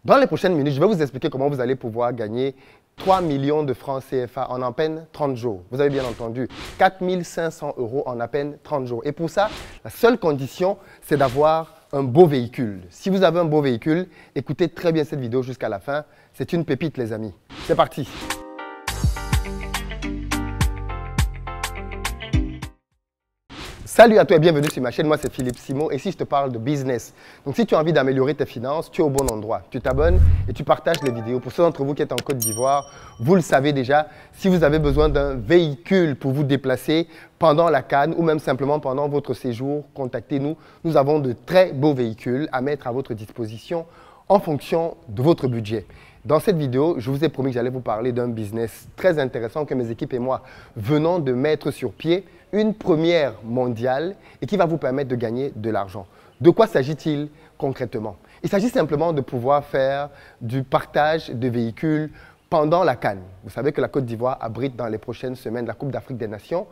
Dans les prochaines minutes, je vais vous expliquer comment vous allez pouvoir gagner 3 millions de francs CFA en à peine 30 jours. Vous avez bien entendu, 4 500 € en à peine 30 jours. Et pour ça, la seule condition, c'est d'avoir un beau véhicule. Si vous avez un beau véhicule, écoutez très bien cette vidéo jusqu'à la fin. C'est une pépite, les amis. C'est parti! Salut à toi et bienvenue sur ma chaîne, moi c'est Philippe Simon et ici je te parle de business. Donc si tu as envie d'améliorer tes finances, tu es au bon endroit. Tu t'abonnes et tu partages les vidéos. Pour ceux d'entre vous qui êtes en Côte d'Ivoire, vous le savez déjà, si vous avez besoin d'un véhicule pour vous déplacer pendant la CAN ou même simplement pendant votre séjour, contactez-nous. Nous avons de très beaux véhicules à mettre à votre disposition en fonction de votre budget. Dans cette vidéo, je vous ai promis que j'allais vous parler d'un business très intéressant que mes équipes et moi venons de mettre sur pied, une première mondiale et qui va vous permettre de gagner de l'argent. De quoi s'agit-il concrètement? Il s'agit simplement de pouvoir faire du partage de véhicules pendant la CAN. Vous savez que la Côte d'Ivoire abrite dans les prochaines semaines la Coupe d'Afrique des Nations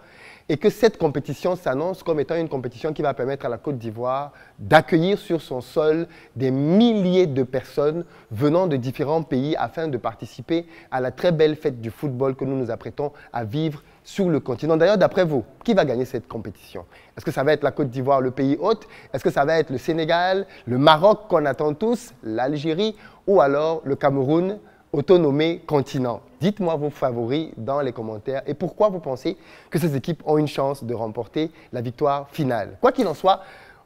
et que cette compétition s'annonce comme étant une compétition qui va permettre à la Côte d'Ivoire d'accueillir sur son sol des milliers de personnes venant de différents pays afin de participer à la très belle fête du football que nous nous apprêtons à vivre sur le continent. D'ailleurs, d'après vous, qui va gagner cette compétition? Est-ce que ça va être la Côte d'Ivoire, le pays hôte? Est-ce que ça va être le Sénégal, le Maroc qu'on attend tous, l'Algérie ou alors le Cameroun, autonommé continent? Dites-moi vos favoris dans les commentaires et pourquoi vous pensez que ces équipes ont une chance de remporter la victoire finale. Quoi qu'il en soit,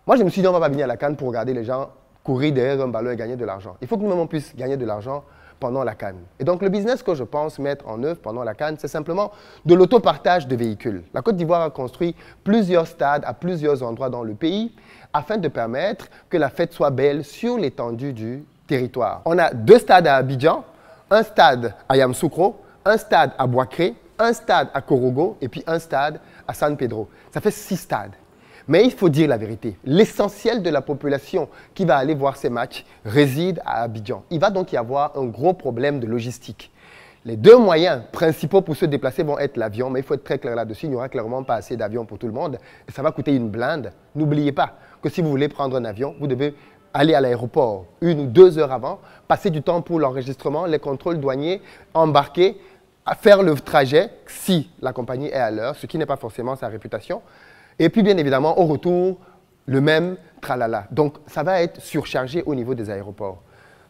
moi je me suis dit on va pas venir à la CAN pour regarder les gens courir derrière un ballon et gagner de l'argent. Il faut que nous-mêmes on puisse gagner de l'argent pendant la CAN. Et donc le business que je pense mettre en œuvre pendant la CAN, c'est simplement de l'autopartage de véhicules. La Côte d'Ivoire a construit plusieurs stades à plusieurs endroits dans le pays afin de permettre que la fête soit belle sur l'étendue du territoire. On a 2 stades à Abidjan, un stade à Yamoussoukro, un stade à Bouaké, un stade à Korogo et puis un stade à San Pedro. Ça fait 6 stades. Mais il faut dire la vérité, l'essentiel de la population qui va aller voir ces matchs réside à Abidjan. Il va donc y avoir un gros problème de logistique. Les 2 moyens principaux pour se déplacer vont être l'avion, mais il faut être très clair là-dessus, il n'y aura clairement pas assez d'avions pour tout le monde et ça va coûter une blinde. N'oubliez pas que si vous voulez prendre un avion, vous devez aller à l'aéroport 1 ou 2 heures avant, passer du temps pour l'enregistrement, les contrôles douaniers, embarquer, à faire le trajet si la compagnie est à l'heure, ce qui n'est pas forcément sa réputation. Et puis, bien évidemment, au retour, le même tralala. Donc, ça va être surchargé au niveau des aéroports.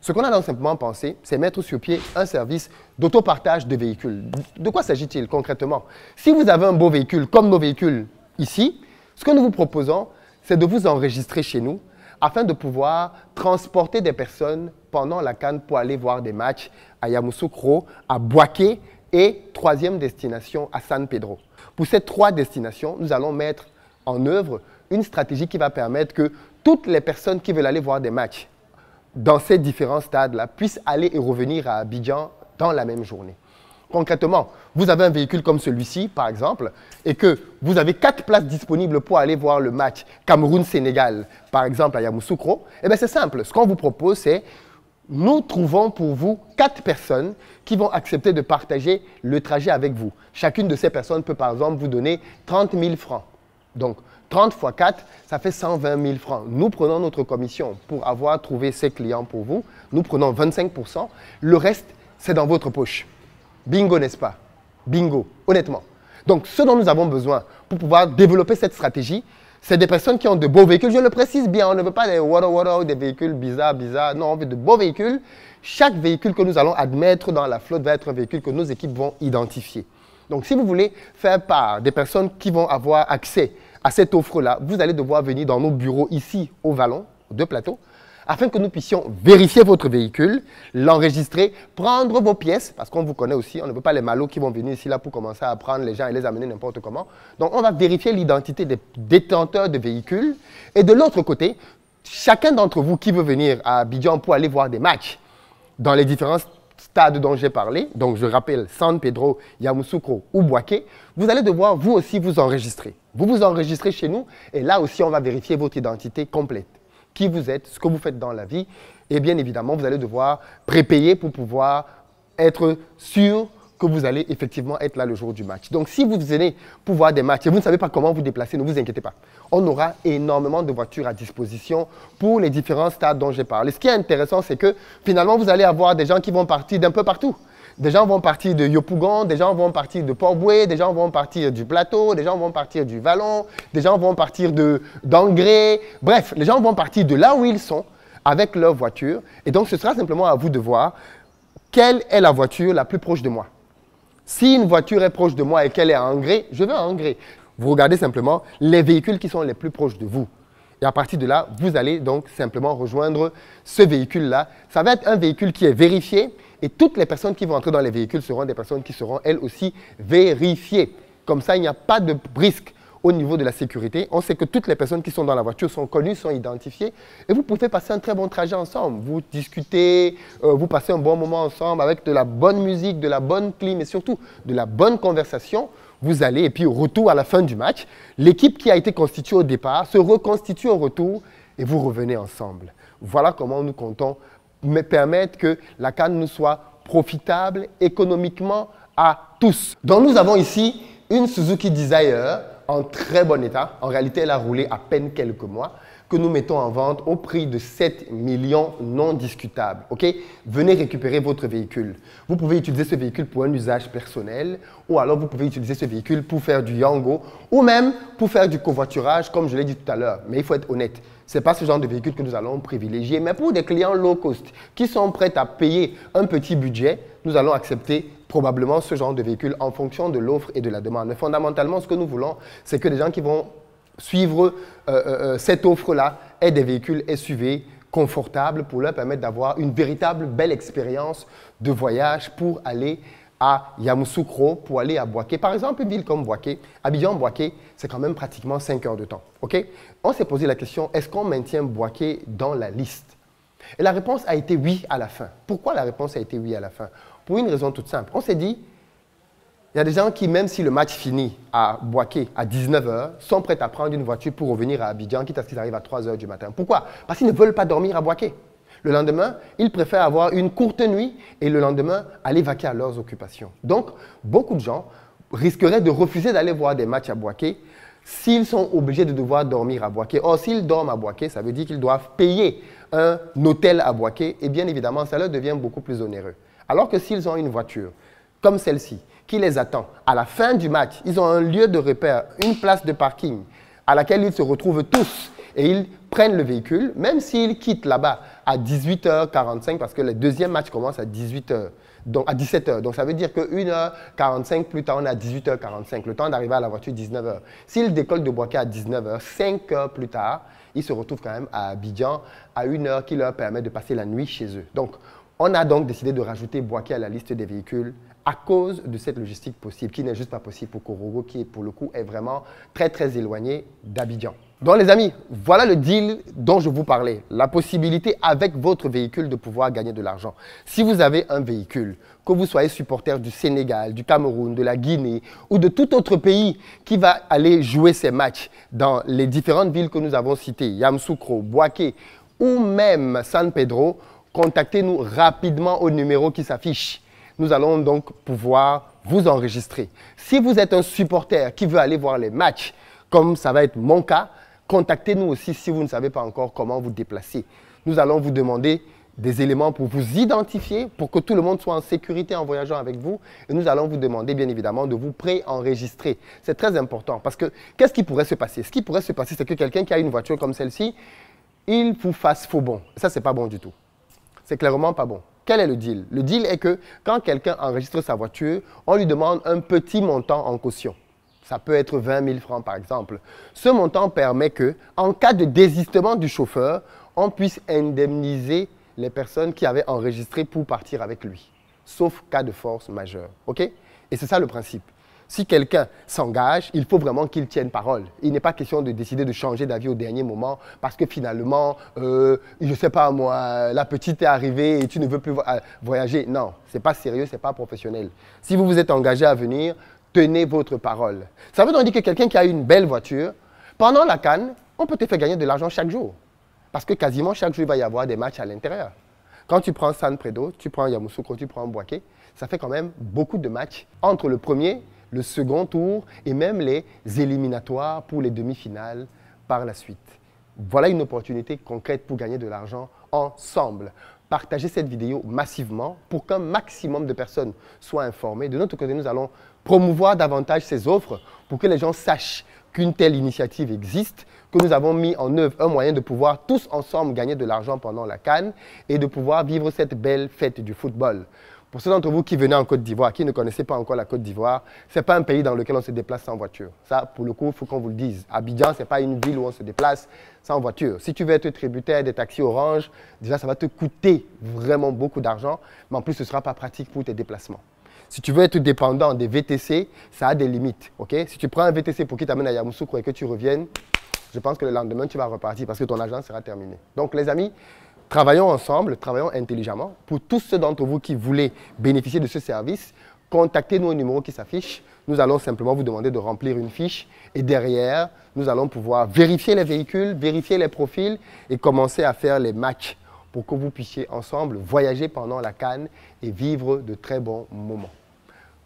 Ce qu'on a donc simplement pensé, c'est mettre sur pied un service d'autopartage de véhicules. De quoi s'agit-il concrètement? Si vous avez un beau véhicule, comme nos véhicules ici, ce que nous vous proposons, c'est de vous enregistrer chez nous afin de pouvoir transporter des personnes pendant la CAN pour aller voir des matchs à Yamoussoukro, à Bouaké et 3e destination à San Pedro. Pour ces 3 destinations, nous allons mettre en œuvre une stratégie qui va permettre que toutes les personnes qui veulent aller voir des matchs dans ces différents stades-là puissent aller et revenir à Abidjan dans la même journée. Concrètement, vous avez un véhicule comme celui-ci, par exemple, et que vous avez 4 places disponibles pour aller voir le match Cameroun-Sénégal, par exemple à Yamoussoukro, eh bien c'est simple. Ce qu'on vous propose, c'est nous trouvons pour vous 4 personnes qui vont accepter de partager le trajet avec vous. Chacune de ces personnes peut par exemple vous donner 30 000 francs. Donc 30 x 4, ça fait 120 000 francs. Nous prenons notre commission pour avoir trouvé ces clients pour vous. Nous prenons 25%. Le reste, c'est dans votre poche. Bingo, n'est-ce pas? Bingo, honnêtement. Donc, ce dont nous avons besoin pour pouvoir développer cette stratégie, c'est des personnes qui ont de beaux véhicules. Je le précise bien, on ne veut pas des wada-wada, des véhicules bizarres. Non, on veut de beaux véhicules. Chaque véhicule que nous allons admettre dans la flotte va être un véhicule que nos équipes vont identifier. Donc, si vous voulez faire part des personnes qui vont avoir accès à cette offre-là, vous allez devoir venir dans nos bureaux ici, au Vallon, aux 2 plateaux, afin que nous puissions vérifier votre véhicule, l'enregistrer, prendre vos pièces, parce qu'on vous connaît aussi, on ne veut pas les malauds qui vont venir ici là pour commencer à prendre les gens et les amener n'importe comment. Donc, on va vérifier l'identité des détenteurs de véhicules. Et de l'autre côté, chacun d'entre vous qui veut venir à Abidjan pour aller voir des matchs dans les différents stades dont j'ai parlé, donc je rappelle San Pedro, Yamoussoukro ou Bouaké, vous allez devoir vous aussi vous enregistrer. Vous vous enregistrez chez nous et là aussi on va vérifier votre identité complète. Qui vous êtes, ce que vous faites dans la vie et bien évidemment vous allez devoir prépayer pour pouvoir être sûr que vous allez effectivement être là le jour du match. Donc, si vous venez pour voir des matchs et vous ne savez pas comment vous déplacer, ne vous inquiétez pas. On aura énormément de voitures à disposition pour les différents stades dont j'ai parlé. Ce qui est intéressant, c'est que finalement, vous allez avoir des gens qui vont partir d'un peu partout. Des gens vont partir de Yopougon, des gens vont partir de Port-Boué, des gens vont partir du Plateau, des gens vont partir du Vallon, des gens vont partir d'Angré. Bref, les gens vont partir de là où ils sont avec leur voiture. Et donc, ce sera simplement à vous de voir quelle est la voiture la plus proche de moi. Si une voiture est proche de moi et qu'elle est à Angré, je vais à Angré. Vous regardez simplement les véhicules qui sont les plus proches de vous. Et à partir de là, vous allez donc simplement rejoindre ce véhicule-là. Ça va être un véhicule qui est vérifié et toutes les personnes qui vont entrer dans les véhicules seront des personnes qui seront elles aussi vérifiées. Comme ça, il n'y a pas de risque au niveau de la sécurité. On sait que toutes les personnes qui sont dans la voiture sont connues, sont identifiées et vous pouvez passer un très bon trajet ensemble. Vous discutez, vous passez un bon moment ensemble avec de la bonne musique, de la bonne clim et surtout de la bonne conversation. Vous allez, et puis au retour à la fin du match, l'équipe qui a été constituée au départ se reconstitue au retour et vous revenez ensemble. Voilà comment nous comptons permettre que la CAN nous soit profitable économiquement à tous. Donc nous avons ici une Suzuki Desire en très bon état. En réalité, elle a roulé à peine quelques mois, que nous mettons en vente au prix de 7 millions non discutable. Okay? Venez récupérer votre véhicule. Vous pouvez utiliser ce véhicule pour un usage personnel ou alors vous pouvez utiliser ce véhicule pour faire du Yango ou même pour faire du covoiturage comme je l'ai dit tout à l'heure. Mais il faut être honnête, ce n'est pas ce genre de véhicule que nous allons privilégier. Mais pour des clients low cost qui sont prêts à payer un petit budget, nous allons accepter probablement ce genre de véhicule en fonction de l'offre et de la demande. Mais fondamentalement, ce que nous voulons, c'est que les gens qui vont suivre cette offre-là aient des véhicules SUV confortables pour leur permettre d'avoir une véritable belle expérience de voyage pour aller à Yamoussoukro, pour aller à Bouaké. Par exemple, une ville comme Bouaké, Abidjan-Bouaké, c'est quand même pratiquement 5 heures de temps. Okay? On s'est posé la question, est-ce qu'on maintient Bouaké dans la liste? Et la réponse a été oui à la fin. Pourquoi la réponse a été oui à la fin? Pour une raison toute simple. On s'est dit, il y a des gens qui, même si le match finit à Bouaké à 19 h, sont prêts à prendre une voiture pour revenir à Abidjan, quitte à ce qu'ils arrivent à 3 h du matin. Pourquoi? Parce qu'ils ne veulent pas dormir à Bouaké. Le lendemain, ils préfèrent avoir une courte nuit et le lendemain, aller vaquer à leurs occupations. Donc, beaucoup de gens risqueraient de refuser d'aller voir des matchs à Bouaké s'ils sont obligés de devoir dormir à Bouaké. Or, s'ils dorment à Bouaké, ça veut dire qu'ils doivent payer un hôtel à Bouaké et bien évidemment, ça leur devient beaucoup plus onéreux. Alors que s'ils ont une voiture comme celle-ci, qui les attend à la fin du match, ils ont un lieu de repère, une place de parking à laquelle ils se retrouvent tous et ils prennent le véhicule, même s'ils quittent là-bas à 18h45 parce que le deuxième match commence à 18h. Donc à 17 h. Donc ça veut dire que 1h45 plus tard, on est à 18h45, le temps d'arriver à la voiture 19 h. S'ils décollent de Bouaké à 19 h, 5 heures plus tard, ils se retrouvent quand même à Abidjan à 1 heure qui leur permet de passer la nuit chez eux. Donc on a donc décidé de rajouter Bouaké à la liste des véhicules à cause de cette logistique possible, qui n'est juste pas possible pour Korogo, qui pour le coup est vraiment très très éloigné d'Abidjan. Donc les amis, voilà le deal dont je vous parlais, la possibilité avec votre véhicule de pouvoir gagner de l'argent. Si vous avez un véhicule, que vous soyez supporter du Sénégal, du Cameroun, de la Guinée ou de tout autre pays qui va aller jouer ses matchs dans les différentes villes que nous avons citées, Yamoussoukro, Bouaké ou même San Pedro, contactez-nous rapidement au numéro qui s'affiche. Nous allons donc pouvoir vous enregistrer. Si vous êtes un supporter qui veut aller voir les matchs, comme ça va être mon cas, contactez-nous aussi si vous ne savez pas encore comment vous déplacer. Nous allons vous demander des éléments pour vous identifier, pour que tout le monde soit en sécurité en voyageant avec vous. Et nous allons vous demander bien évidemment de vous pré-enregistrer. C'est très important parce que qu'est-ce qui pourrait se passer? Ce qui pourrait se passer, c'est que quelqu'un qui a une voiture comme celle-ci, il vous fasse faux bon. Ça, ce n'est pas bon du tout. C'est clairement pas bon. Quel est le deal? Le deal est que quand quelqu'un enregistre sa voiture, on lui demande un petit montant en caution. Ça peut être 20 000 francs par exemple. Ce montant permet que, en cas de désistement du chauffeur, on puisse indemniser les personnes qui avaient enregistré pour partir avec lui. Sauf cas de force majeure. OK? Et c'est ça le principe. Si quelqu'un s'engage, il faut vraiment qu'il tienne parole. Il n'est pas question de décider de changer d'avis au dernier moment parce que finalement, je ne sais pas moi, la petite est arrivée et tu ne veux plus voyager. Non, ce n'est pas sérieux, ce n'est pas professionnel. Si vous vous êtes engagé à venir, tenez votre parole. Ça veut donc dire que quelqu'un qui a une belle voiture, pendant la CAN, on peut te faire gagner de l'argent chaque jour. Parce que quasiment chaque jour, il va y avoir des matchs à l'intérieur. Quand tu prends San Predo, tu prends Yamoussoukro, tu prends Bouaké, ça fait quand même beaucoup de matchs entre le premier, le second tour et même les éliminatoires pour les demi-finales par la suite. Voilà une opportunité concrète pour gagner de l'argent ensemble. Partagez cette vidéo massivement pour qu'un maximum de personnes soient informées. De notre côté, nous allons promouvoir davantage ces offres pour que les gens sachent qu'une telle initiative existe, que nous avons mis en œuvre un moyen de pouvoir tous ensemble gagner de l'argent pendant la CAN et de pouvoir vivre cette belle fête du football. Pour ceux d'entre vous qui venaient en Côte d'Ivoire, qui ne connaissaient pas encore la Côte d'Ivoire, ce n'est pas un pays dans lequel on se déplace sans voiture. Ça, pour le coup, il faut qu'on vous le dise. Abidjan, ce n'est pas une ville où on se déplace sans voiture. Si tu veux être tributaire des taxis Orange, déjà, ça va te coûter vraiment beaucoup d'argent, mais en plus, ce ne sera pas pratique pour tes déplacements. Si tu veux être dépendant des VTC, ça a des limites. Okay? Si tu prends un VTC pour qu'il t'amène à Yamoussoukro et que tu reviennes, je pense que le lendemain, tu vas repartir parce que ton argent sera terminé. Donc, les amis, travaillons ensemble, travaillons intelligemment. Pour tous ceux d'entre vous qui voulaient bénéficier de ce service, contactez-nous au numéro qui s'affiche. Nous allons simplement vous demander de remplir une fiche et derrière, nous allons pouvoir vérifier les véhicules, vérifier les profils et commencer à faire les matchs pour que vous puissiez ensemble voyager pendant la CAN et vivre de très bons moments.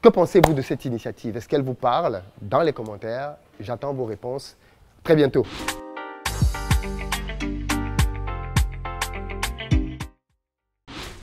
Que pensez-vous de cette initiative? Est-ce qu'elle vous parle? Dans les commentaires, j'attends vos réponses. Très bientôt.